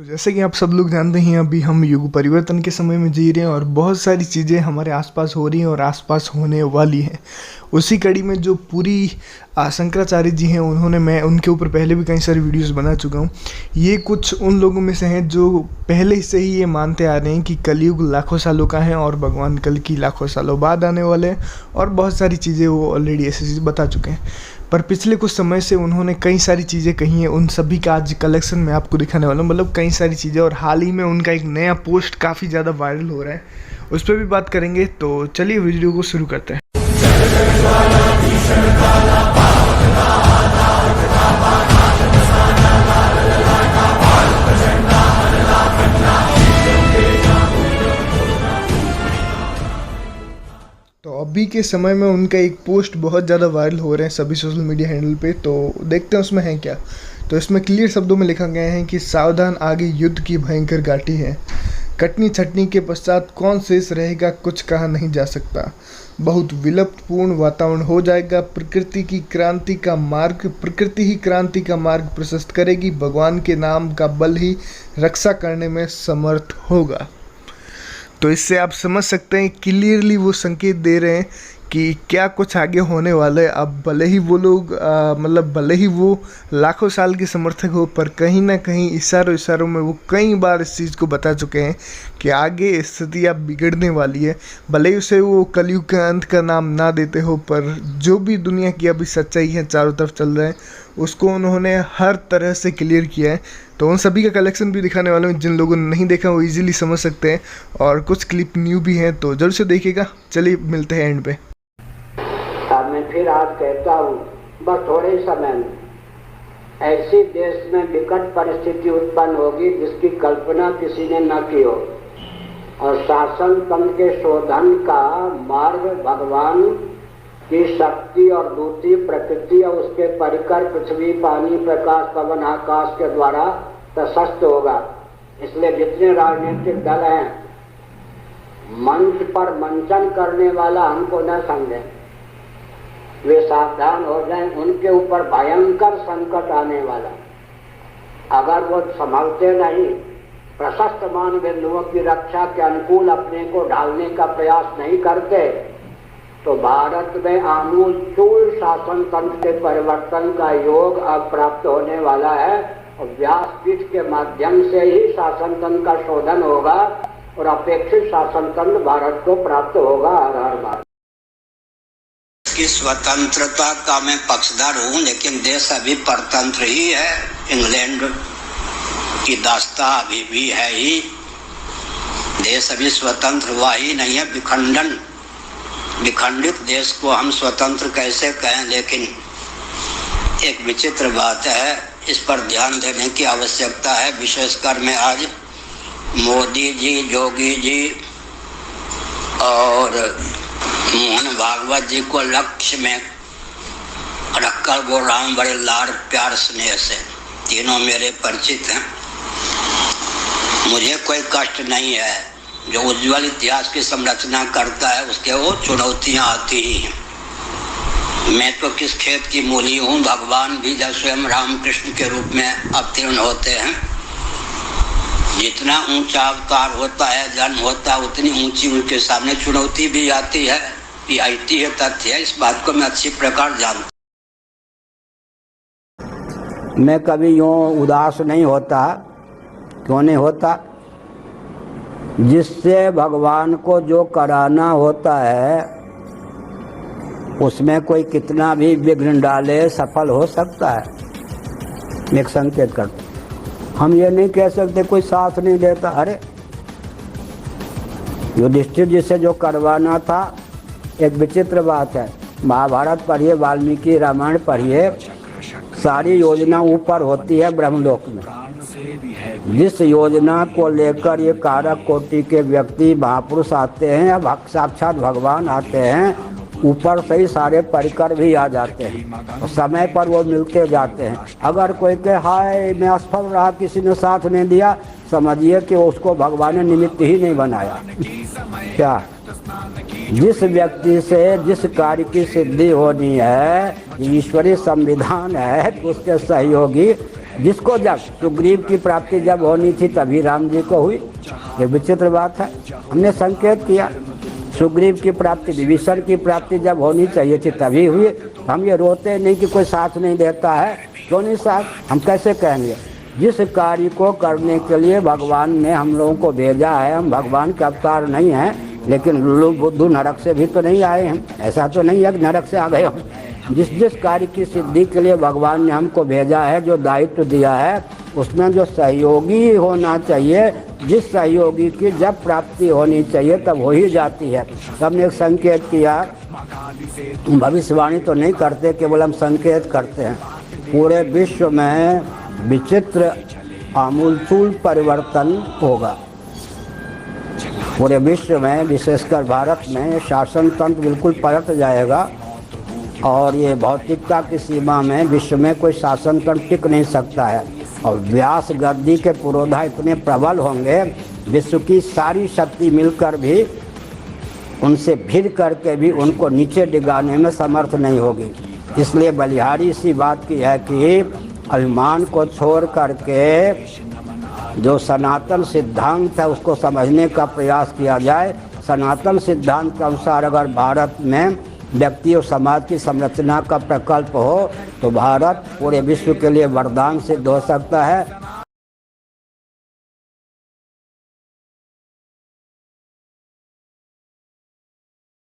तो जैसे कि आप सब लोग जानते हैं, अभी हम युग परिवर्तन के समय में जी रहे हैं और बहुत सारी चीज़ें हमारे आसपास हो रही हैं और आसपास होने वाली हैं। उसी कड़ी में जो पूरी शंकराचार्य जी हैं, मैं उनके ऊपर पहले भी कई सारी वीडियोस बना चुका हूँ। ये कुछ उन लोगों में से हैं जो पहले से ही ये मानते आ रहे हैं कि कलयुग लाखों सालों का है और भगवान कल की लाखों सालों बाद आने वाले हैं, और बहुत सारी चीज़ें वो ऑलरेडी ऐसी चीज़ बता चुके हैं। पर पिछले कुछ समय से उन्होंने कई सारी चीज़ें कही हैं, उन सभी का आज कलेक्शन मैं आपको दिखाने वाला हूँ। मतलब कई सारी चीज़ें, और हाल ही में उनका एक नया पोस्ट काफ़ी ज़्यादा वायरल हो रहा है, उस पर भी बात करेंगे। तो चलिए वीडियो को शुरू करते हैं। तो अभी के समय में उनका एक पोस्ट बहुत ज़्यादा वायरल हो रहे हैं सभी सोशल मीडिया हैंडल पे, तो देखते हैं उसमें है क्या। तो इसमें क्लियर शब्दों में लिखा गया है कि सावधान, आगे युद्ध की भयंकर घाटी है। कटनी छटनी के पश्चात कौन शेष रहेगा, कुछ कहा नहीं जा सकता। बहुत विलुप्तपूर्ण वातावरण हो जाएगा। प्रकृति ही क्रांति का मार्ग प्रशस्त करेगी। भगवान के नाम का बल ही रक्षा करने में समर्थ होगा। तो इससे आप समझ सकते हैं, क्लियरली वो संकेत दे रहे हैं कि क्या कुछ आगे होने वाला है। अब भले ही वो लोग भले ही वो लाखों साल के समर्थक हो, पर कहीं ना कहीं इशारों में वो कई बार इस चीज़ को बता चुके हैं कि आगे स्थिति अब बिगड़ने वाली है। भले ही उसे वो कलयुग के अंत का नाम ना देते हो, पर जो भी दुनिया की अभी सच्चाई है, चारों तरफ चल रहा है, उसको उन्होंने हर तरह से क्लियर किया है। तो उन सभी का कलेक्शन भी दिखाने वाला हूँ। जिन लोगों ने नहीं देखा वो इजीली समझ सकते हैं, और कुछ क्लिप न्यू भी हैं, तो जल्द से देखिएगा। चलिए मिलते हैं एंड पे। अब मैं फिर आज कहता हूँ, बस थोड़े समय में ऐसी देश में विकट परिस्थिति उत्पन्न होगी जिसकी कल्पना किसी ने न की हो, और शासन तंत्र के शोधन का मार्ग भगवान की शक्ति और दूती प्रकृति और उसके परिकर पृथ्वी, पानी, प्रकाश, पवन, आकाश के द्वारा प्रशस्त होगा। इसलिए जितने राजनीतिक दल हैं, मंच पर मंचन करने वाला हमको न समझें, वे सावधान हो जाएं। उनके ऊपर भयंकर संकट आने वाला। अगर वो संभलते नहीं, प्रशस्त मान बिंदुओं की रक्षा के अनुकूल अपने को ढालने का प्रयास नहीं करते, तो भारत में आमूल शासन तंत्र के परिवर्तन का योग अब प्राप्त होने वाला है, और व्यासपीठ के माध्यम से ही शासन तंत्र का शोधन होगा और अपेक्षित शासन तंत्र भारत को प्राप्त होगा। हर हर भारत की स्वतंत्रता का मैं पक्षधर हूँ, लेकिन देश अभी परतंत्र ही है। इंग्लैंड की दास्ता अभी भी है ही। देश अभी स्वतंत्र हुआ ही नहीं है। विखंडित देश को हम स्वतंत्र कैसे कहें। लेकिन एक विचित्र बात है, इस पर ध्यान देने की आवश्यकता है। विशेषकर मैं आज मोदी जी, योगी जी और मोहन भागवत जी को लक्ष्य में रखकर बोल रहा हूँ, बड़े लाड़ प्यार स्नेह से। तीनों मेरे परिचित हैं, मुझे कोई कष्ट नहीं है। जो उज्जवल इतिहास की संरचना करता है, उसके वो चुनौतियाँ आती ही हैं। मैं तो किस खेत की मूली हूँ। भगवान भी जब स्वयं रामकृष्ण के रूप में अवतीर्ण होते हैं, जितना ऊंचा अवतार होता है, जन्म होता है, उतनी ऊंची उनके सामने चुनौती भी आती है। ये ऐतिह्य तथ्य है, इस बात को मैं अच्छी प्रकार जानता। मैं कभी यूँ उदास नहीं होता। क्यों नहीं होता? जिससे भगवान को जो कराना होता है, उसमें कोई कितना भी विघ्न डाले, सफल हो सकता है। मैं एक संकेत करता, हम ये नहीं कह सकते कोई साथ नहीं देता। अरे युधिष्ठिर जी से जो करवाना था, एक विचित्र बात है। महाभारत पढ़िए, वाल्मीकि रामायण पढ़िए, सारी योजना ऊपर होती है ब्रह्मलोक में। जिस योजना को लेकर ये कारक कोटि के व्यक्ति, महापुरुष आते हैं या साक्षात भगवान आते हैं, ऊपर से ही सारे परिकर भी आ जाते हैं और समय पर वो मिलते जाते हैं। अगर कोई कहे हाय मैं असफल रहा, किसी ने साथ नहीं दिया, समझिए कि उसको भगवान ने निमित्त ही नहीं बनाया। क्या जिस व्यक्ति से जिस कार्य की सिद्धि होनी है, ईश्वरीय संविधान है, तो उसके सहयोगी जिसको जब सुग्रीव की प्राप्ति जब होनी थी तभी राम जी को हुई। ये विचित्र बात है। हमने संकेत किया सुग्रीव की प्राप्ति, विभीषण की प्राप्ति जब होनी चाहिए थी तभी हुई। हम ये रोते नहीं कि कोई साथ नहीं देता है, क्यों नहीं साथ, हम कैसे कहेंगे। जिस कार्य को करने के लिए भगवान ने हम लोगों को भेजा है, हम भगवान के अवतार नहीं हैं, लेकिन लुलु बुद्धू नरक से भी तो नहीं आए हम, ऐसा तो नहीं है कि नरक से आ गए हम। जिस जिस कार्य की सिद्धि के लिए भगवान ने हमको भेजा है, जो दायित्व दिया है, उसमें जो सहयोगी होना चाहिए, जिस सहयोगी की जब प्राप्ति होनी चाहिए तब हो ही जाती है। हमने एक संकेत किया, भविष्यवाणी तो नहीं करते, केवल हम संकेत करते हैं। पूरे विश्व में विचित्र आमूलचूल परिवर्तन होगा। पूरे विश्व में, विशेषकर भारत में, शासन तंत्र बिल्कुल पलट जाएगा और ये भौतिकता की सीमा में विश्व में कोई शासन तंत्र टिक नहीं सकता है। और व्यास गद्दी के पुरोधा इतने प्रबल होंगे, विश्व की सारी शक्ति मिलकर भी उनसे भिड़ करके भी उनको नीचे डिगाने में समर्थ नहीं होगी। इसलिए बलिहारी सी बात की है कि अभिमान को छोड़ करके जो सनातन सिद्धांत है उसको समझने का प्रयास किया जाए। सनातन सिद्धांत के अनुसार अगर भारत में व्यक्ति और समाज की संरचना का प्रकल्प हो तो भारत पूरे विश्व के लिए वरदान सिद्ध हो सकता है।